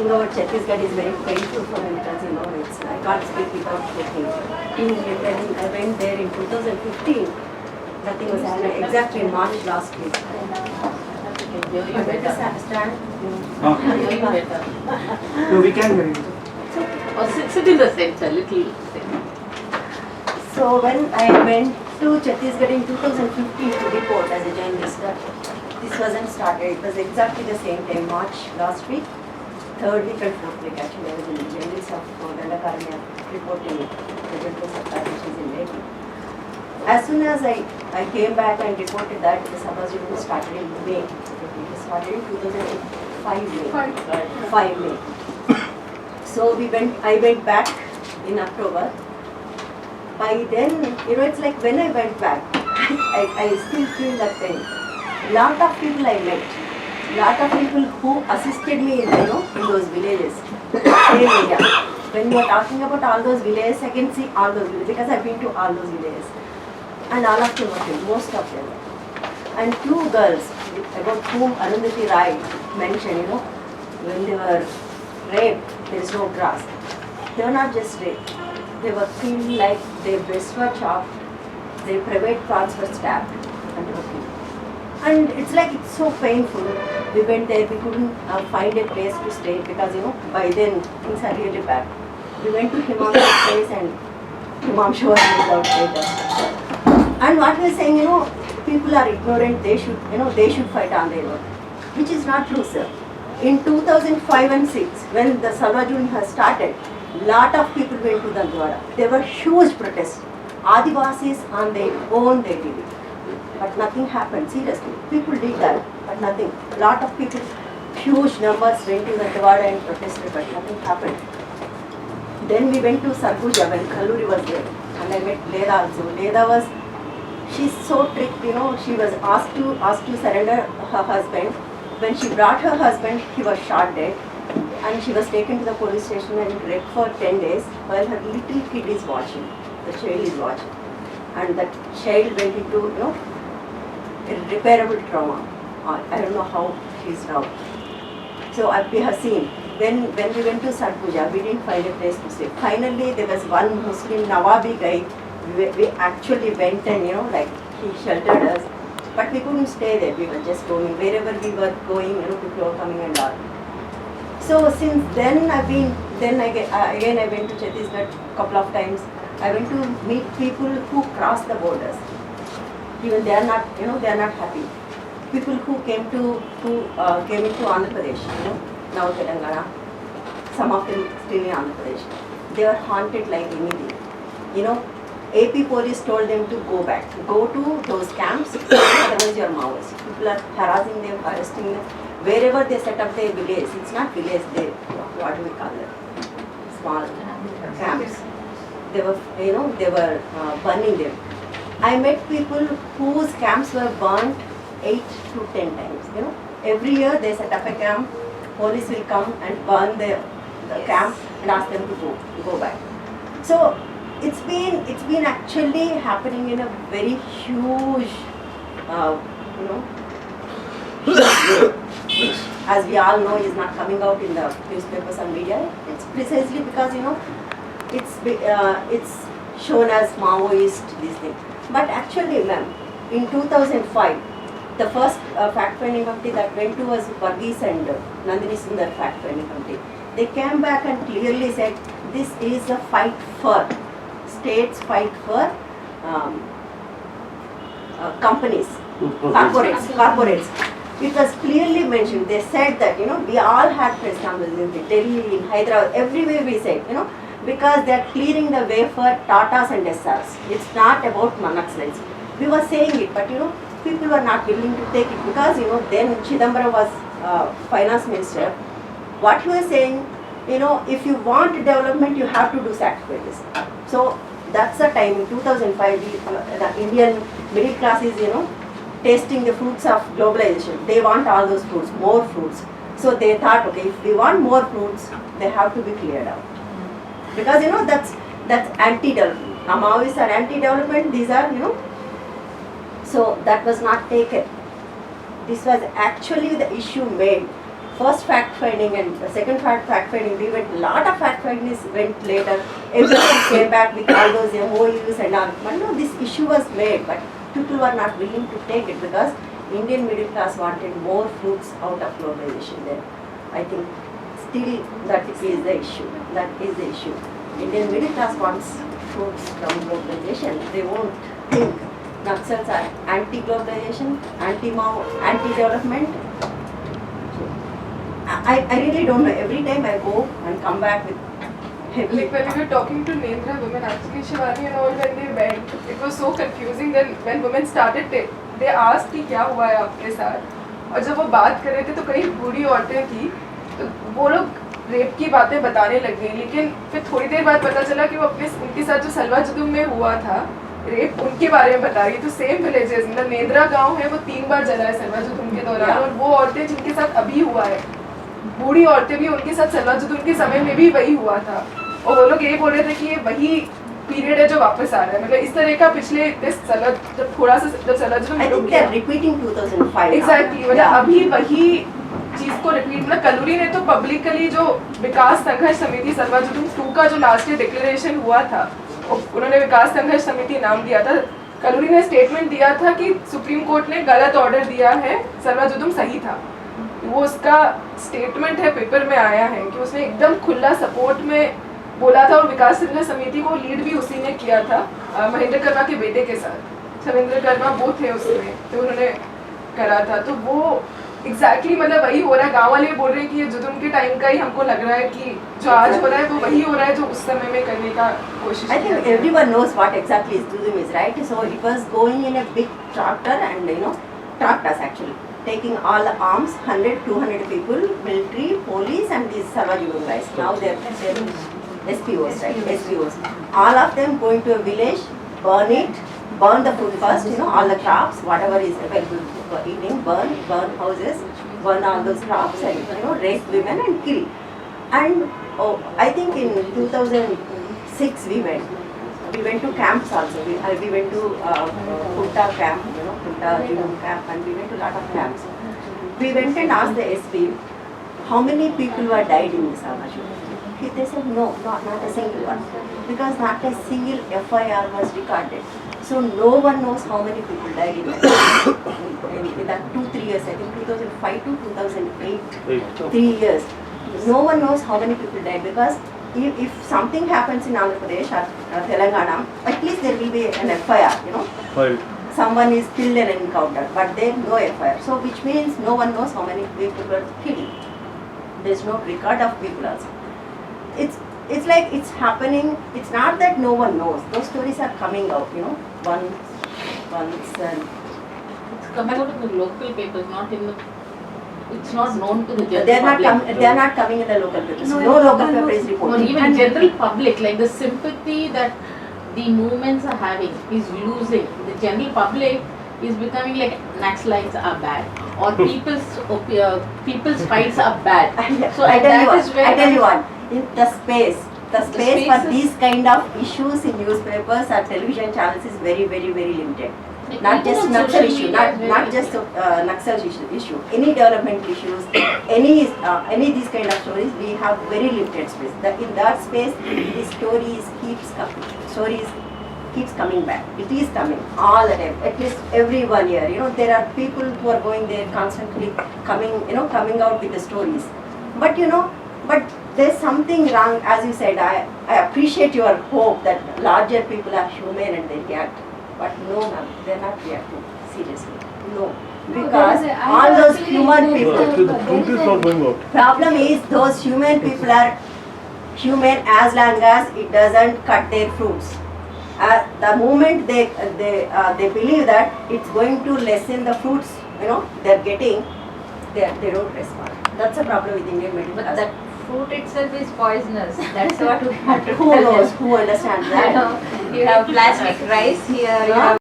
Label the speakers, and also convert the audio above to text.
Speaker 1: talking about Chhattisgarh is very painful for me because it's I can't speak without speaking. When I went there in 2015, nothing was happening. Exactly in March last week.
Speaker 2: You better.
Speaker 1: Stand.
Speaker 2: You better.
Speaker 3: No, we can hear you.
Speaker 2: Or sit in the center, little.
Speaker 1: So when I went to Chhattisgarh in 2015 to report as a journalist, this wasn't started. It was exactly the same time, March last week, third week and fourth week actually. I was in the journalist of Dandakaranya reporting the General Supply which is in Delhi. As soon as I came back and reported that the Sabha started in May. It started in 2005 May. 5 May. So I went back in October. By then, it's like when I went back, I still feel that pain. Lot of people I met, lot of people who assisted me in those villages, same area. When you are talking about all those villages, I can see all those villages because I've been to all those villages. And all of them were killed, most of them. And two girls, about whom Arundhati Rai mentioned, when they were raped, there is no grass. They were not just raped. They were feeling like their breasts were chopped, their private parts were stabbed, and they were killed. And it's so painful. We went there, we couldn't find a place to stay because, by then things are really bad. We went to Himanshu's place and Himanshu was without later. And what we are saying, people are ignorant, they should fight on their own. Which is not true, sir. In 2005 and 6, when the Salva has started, lot of people went to Dandwara. There were huge protests. Adivasis on their own they did it. But nothing happened, seriously. People did that, but nothing. Lot of people, huge numbers went to Dandwara and protested, but nothing happened. Then we went to Sarguja when Kalluri was there. And I met Leda also. Leda she's so tricked, she was asked to surrender her husband. When she brought her husband, he was shot dead. And she was taken to the police station and raped for 10 days while her little kid is watching. The child is watching. And that child went into, irreparable trauma. I don't know how she is now. So we have seen, when we went to Sarguja, we didn't find a place to stay. Finally, there was one Muslim Nawabi guy. We actually went and, he sheltered us. But we couldn't stay there. We were just going. Wherever we were going, people were coming and all. So since then I went to Chhattisgarh a couple of times. I went to meet people who crossed the borders. Even they are not, they are not happy. People who came into Andhra Pradesh, now Telangana. Some of them still in Andhra Pradesh. They were haunted like anything. AP police told them to go back. Go to those camps, otherwise you are Maoists. People are harassing them, arresting them. Wherever they set up their village, it's not village, what do we call them? Small camps. They were burning them. I met people whose camps were burnt 8 to 10 times. Every year they set up a camp, police will come and burn the camp and ask them to go back. So it's been actually happening in a very huge, as we all know, is not coming out in the newspapers and media. It's precisely because it's shown as Maoist, this thing. But actually, ma'am, in 2005, the first fact-finding committee that went to was Varghese and Nandini Sundar fact-finding committee. They came back and clearly said this is a fight for states, fight for companies, corporates. It was clearly mentioned. They said that we all had press conferences in Delhi, in Hyderabad, everywhere we said because they are clearing the way for Tatas and SRs. It's not about Manaxlites. We were saying it, but people were not willing to take it because then Chidambaram was finance minister. What he was saying, if you want development, you have to do sacrifices. So that's the time in 2005 the Indian middle class is tasting the fruits of globalization. They want all those fruits, more fruits. So they thought, okay, if we want more fruits, they have to be cleared out. Because that's anti-development. Maoists are anti-development, these are, so that was not taken. This was actually the issue made first fact finding and the second fact finding, we went, lot of fact finding went later. Everyone came back with all those MOUs and all. But no, this issue was made, but people were not willing to take it because Indian middle class wanted more fruits out of globalization there. I think still that is the issue. That is the issue. Indian middle class wants fruits from globalization. They won't think Naxals are anti-globalization, anti-Mao, anti-development. I really don't know. Every time I go and come back with heavy.
Speaker 4: Like when we were talking to Nendra women, actually Shivani and all, when they went, it was so confusing. Then when women started, they asked कि क्या हुआ है आपके साथ, और जब वो बात कर रहे थे तो कई बूढ़ी औरतें थी, तो वो लोग रेप की बातें बताने लग गई. लेकिन फिर थोड़ी देर बाद पता चला कि वो अपने उनके साथ जो सलवा जुदुम में हुआ था, रेप उनके बारे में बता रही है. तो सेम विलेजेस, मतलब नेंद्रा गाँव है, वो 3 बार जला है सलवा जुदुम के दौरान, और वो औरतें जिनके साथ अभी हुआ है, बूढ़ी औरतें भी, उनके साथ सलवा जुदुम के समय में भी वही हुआ था. और वो लोग यही बोल रहे थे कि ये वही पीरियड है जो वापस आ रहा है. मतलब इस तरह का पिछले जब थोड़ा सा जब सलवा जुदुम
Speaker 1: I think they are repeating 2005.
Speaker 4: Exactly, मतलब अभी वही चीज को रिपीट. मतलब कलूरी ने तो पब्लिकली जो विकास संघर्ष समिति सलवा जुदुम 2 का जो लास्ट ईयर डिक्लेरेशन हुआ था, उन्होंने विकास संघर्ष समिति नाम दिया था. कलूरी ने स्टेटमेंट दिया था कि सुप्रीम कोर्ट ने गलत ऑर्डर दिया है, सलवा जुदुम सही था. वो उसका स्टेटमेंट है, पेपर में आया है कि उसने एकदम खुला सपोर्ट में बोला था. और विकास संघर्ष समिति को लीड भी उसी ने किया था, महेंद्र कर्मा के बेटे के साथ. शवेंद्र कर्मा वो थे उसमें, तो उन्होंने करा था. तो वो एग्जैक्टली मतलब वही हो रहा है. गाँव वाले बोल रहे हैं कि ये जुदुम के टाइम का ही हमको लग रहा है कि जो आज हो रहा है वो वही हो रहा है जो उस समय में करने का कोशिश
Speaker 1: I think everyone knows what exactly is Judum is, right? So it was going in a big tractor and tractors actually, taking all the arms, 100, 200 people, military, police and these Sarvajudum guys. Now they're SPOs, right? SPOs. All of them going to a village, burn it, burn the food first, all the crops, whatever is available for eating, burn houses, burn all those crops and, rape women and kill. And I think in 2006 we went to camps also. We went to Punta camp, Punta Judum camp, and we went to a lot of camps. We went and asked the SP, how many people were died in this Sarvajudum? They said no, not a single one, because not a single FIR was recorded. So no one knows how many people died in that 2-3 years. I think 2005 to 2008, 3 years. No one knows how many people died, because if something happens in Andhra Pradesh or Telangana, at least there will be an FIR, Someone is killed in an encounter, but there no FIR. So which means no one knows how many people were killed. There is no record of people also. It's like it's happening. It's not that no one knows. Those stories are coming out, once and
Speaker 2: It's coming out in the local papers, not in the. It's not known to the general
Speaker 1: they are
Speaker 2: public.
Speaker 1: not coming in the local papers.
Speaker 5: No,
Speaker 1: No local
Speaker 5: no,
Speaker 1: paper is
Speaker 2: Or
Speaker 1: reporting.
Speaker 2: even general public, like the sympathy that the movements are having is losing. The general public is becoming like Naxalites are bad, or people's fights are bad. So
Speaker 1: I tell you
Speaker 2: where
Speaker 1: what, in the space for
Speaker 2: spaces-
Speaker 1: these kind of issues in newspapers or television channels is very, very, very limited.
Speaker 2: Like
Speaker 1: Not
Speaker 2: even
Speaker 1: just
Speaker 2: on
Speaker 1: Naxal
Speaker 2: social
Speaker 1: issue,
Speaker 2: media is very
Speaker 1: not just Naxal issue. Any development issues, any these kind of stories, we have very limited space. In that space, the stories keeps coming back. It is coming all the time, at least every 1 year. There are people who are going there constantly coming out with the stories. But there's something wrong, as you said. I appreciate your hope that larger people are human and they react. But no, ma'am, they're not reacting seriously. No, because all those human people.
Speaker 5: Actually,
Speaker 6: the fruit is not going out.
Speaker 1: Problem is those human people are human as long as it doesn't cut their fruits. The moment they believe that it's going to lessen the fruits, they're getting, they don't respond. That's a problem with Indian middle
Speaker 5: But
Speaker 1: class.
Speaker 5: that fruit itself is poisonous. That's what we have to
Speaker 1: Who
Speaker 5: tell
Speaker 1: knows?
Speaker 5: them.
Speaker 1: Who understands
Speaker 5: I
Speaker 1: that?
Speaker 5: know. You have plastic rice here, you have